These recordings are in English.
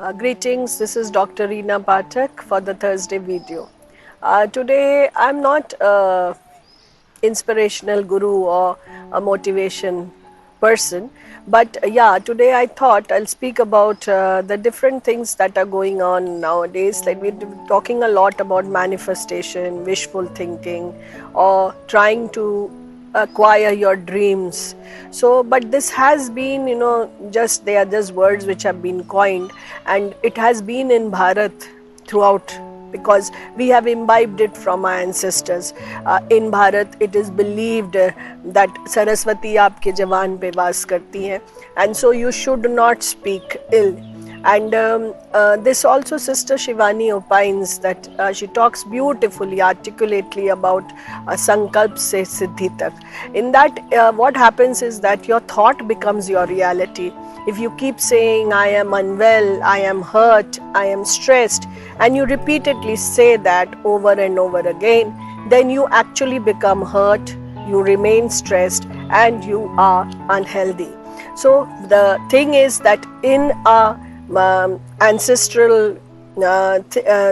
Greetings, this is Dr. Reena Pathak for the Thursday video. Today I'm not an inspirational guru or a motivation person, but today I thought I'll speak about the different things that are going on nowadays. Like we're talking a lot about manifestation, wishful thinking, or trying to acquire your dreams. So but this has been, just they are just words which have been coined, and it has been in Bharat throughout, because we have imbibed it from our ancestors. In Bharat it is believed that Saraswati आपके जवान पे वास करती हैं, and so you should not speak ill. And this also Sister Shivani opines that she talks beautifully, articulately about Sankalp se Siddhi tak. In that, what happens is that your thought becomes your reality. If you keep saying, I am unwell, I am hurt, I am stressed, and you repeatedly say that over and over again, then you actually become hurt, you remain stressed, and you are unhealthy. So the thing is that in our ancestral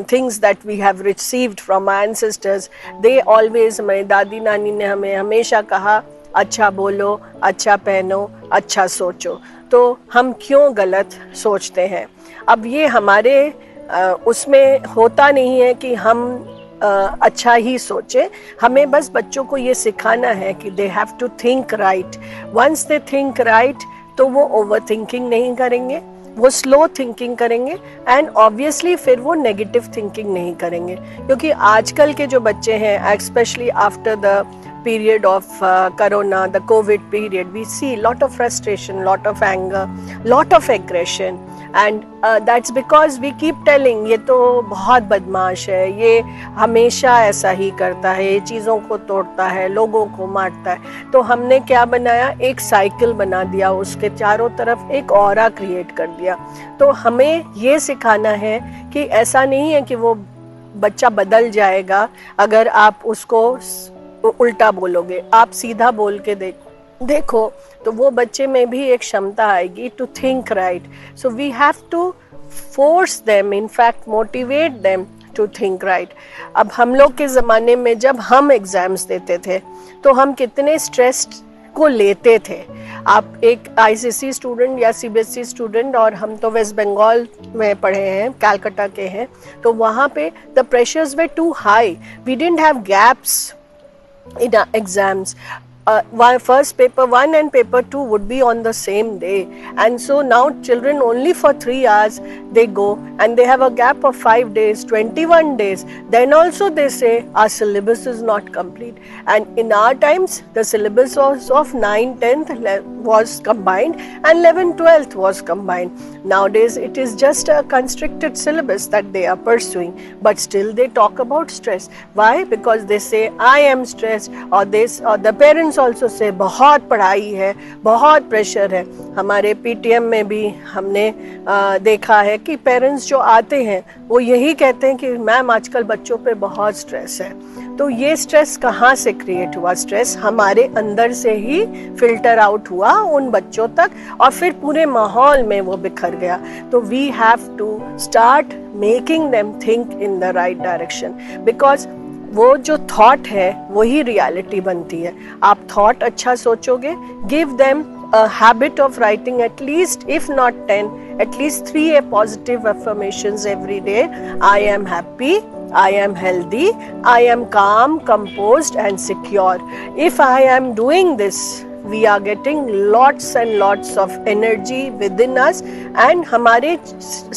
things that we have received from our ancestors, they always, मेरी दादी नानी ने हमें हमेशा कहा, अच्छा बोलो, अच्छा पहनो, अच्छा सोचो. तो हम क्यों गलत सोचते हैं? अब ये हमारे उसमें होता नहीं है कि हम अच्छा ही सोचे. हमें बस बच्चों को ये सिखाना है कि they have to think right. Once they think right तो वो ओवर थिंकिंग नहीं करेंगे, वो स्लो थिंकिंग करेंगे, एंड ऑब्वियसली फिर वो नेगेटिव थिंकिंग नहीं करेंगे. क्योंकि आजकल के जो बच्चे हैं, specially after the period of corona, the COVID period, we see lot of frustration, lot of anger, lot of aggression, and that's because we keep telling ये तो बहुत बदमाश है, ये हमेशा ऐसा ही करता है, ये चीज़ों को तोड़ता है, लोगों को मारता है. तो हमने क्या बनाया, एक साइकिल बना दिया, उसके चारों तरफ एक ऑरा क्रिएट कर दिया. तो हमें ये सिखाना है कि ऐसा नहीं है कि वो बच्चा बदल जाएगा अगर आप उसको उल्टा बोलोगे. आप सीधा बोल के देखो तो वो बच्चे में भी एक क्षमता आएगी to think right. So we have to force them, in fact motivate them to think right. अब हम लोग के ज़माने में जब हम एग्ज़ाम्स देते थे तो हम कितने स्ट्रेस्ड को लेते थे. आप एक आईसीएसई स्टूडेंट या सीबीएसई स्टूडेंट, और हम तो वेस्ट बंगाल में पढ़े हैं, कलकत्ता के हैं, तो वहाँ पे the pressures were too high. We didn't have gaps in our exams. First paper 1 and paper 2 would be on the same day, and so now children only for 3 hours they go, and they have a gap of 5 days, 21 days. Then also they say our syllabus is not complete, and in our times the syllabus was of 9 10th was combined and 11 12th was combined. Nowadays it is just a constricted syllabus that they are pursuing, but still they talk about stress. Why? Because they say I am stressed, or the parents also say बहुत पढ़ाई है, बहुत pressure है. हमारे PTM में भी हमने देखा है कि पेरेंट्स जो आते हैं वो यही कहते हैं कि मैम आजकल बच्चों पे बहुत स्ट्रेस है. तो ये स्ट्रेस कहाँ से क्रिएट हुआ? स्ट्रेस हमारे अंदर से ही फिल्टर आउट हुआ उन बच्चों तक, और फिर पूरे माहौल में वो बिखर गया. तो we have to start making them think in the right direction, because वो जो थॉट है वही रियलिटी बनती है. आप थॉट अच्छा सोचोगे, give them a habit of writing at least, if not 10, at least 3 positive affirmations every day. I am happy, I am healthy, I am calm, composed and secure. If I am doing this, we are getting lots and lots of energy within us, and हमारे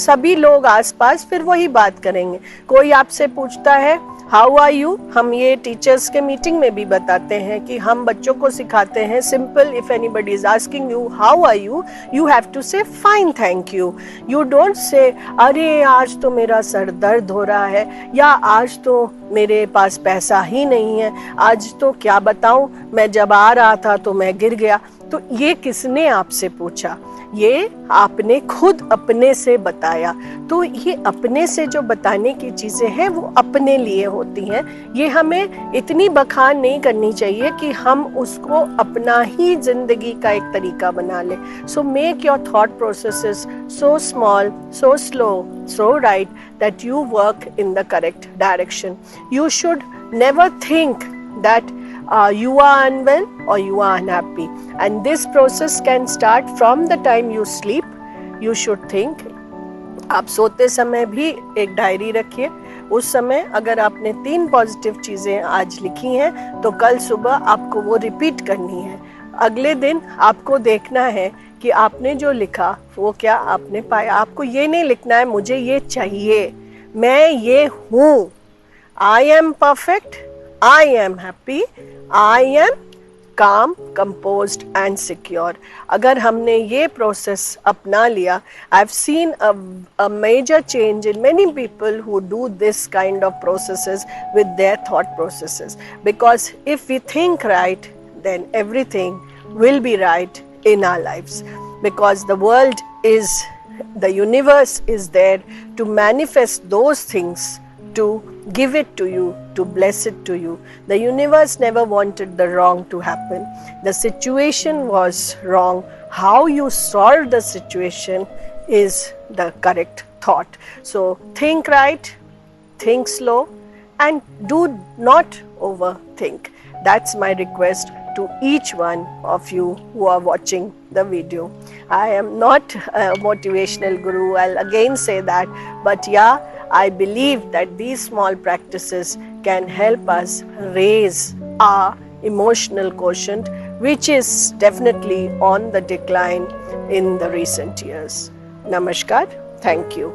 सभी लोग आसपास फिर वही बात करेंगे. कोई आपसे पूछता है हाउ आर यू, हम ये टीचर्स के मीटिंग में भी बताते हैं कि हम बच्चों को सिखाते हैं simple, if anybody is asking you how are you, you have to say fine thank you. You don't say अरे आज तो मेरा सर दर्द हो रहा है, या आज तो मेरे पास पैसा ही नहीं है, आज तो क्या बताऊं, मैं जब आ रहा था तो मैं गिर गया. तो ये किसने आपसे पूछा? ये आपने खुद अपने से बताया। तो ये अपने से जो बताने की चीज़ें हैं वो अपने लिए होती हैं। ये हमें इतनी बखान नहीं करनी चाहिए कि हम उसको अपना ही जिंदगी का एक तरीका बना लें। So make your thought processes so small, so slow, so right that you work in the correct direction. You should never think that you are unwell or you are unhappy, and this process can start from the time you sleep. You should think, आप सोते समय भी एक diary रखिए। उस समय अगर आपने 3 पॉजिटिव चीज़ें आज लिखी हैं तो कल सुबह आपको वो रिपीट करनी है। अगले दिन आपको देखना है कि आपने जो लिखा वो क्या आपने पाया। आपको ये नहीं लिखना है मुझे ये चाहिए, मैं ये हूँ, I am perfect, I am happy, I am calm, composed and secure. अगर हमने ये प्रोसेस अपना लिया, I have seen a major change in many people who do this kind of processes with their thought processes, because if we think right then everything will be right in our lives, because the world is, the universe is there to manifest those things, to give it to you, to bless it to you. The universe never wanted the wrong to happen. The situation was wrong. How you solve the situation is the correct thought. So think right, think slow, and do not overthink. That's my request to each one of you who are watching the video. I am not a motivational guru, I'll again say that, but yeah, I believe that these small practices can help us raise our emotional quotient, which is definitely on the decline in the recent years. Namaskar, thank you.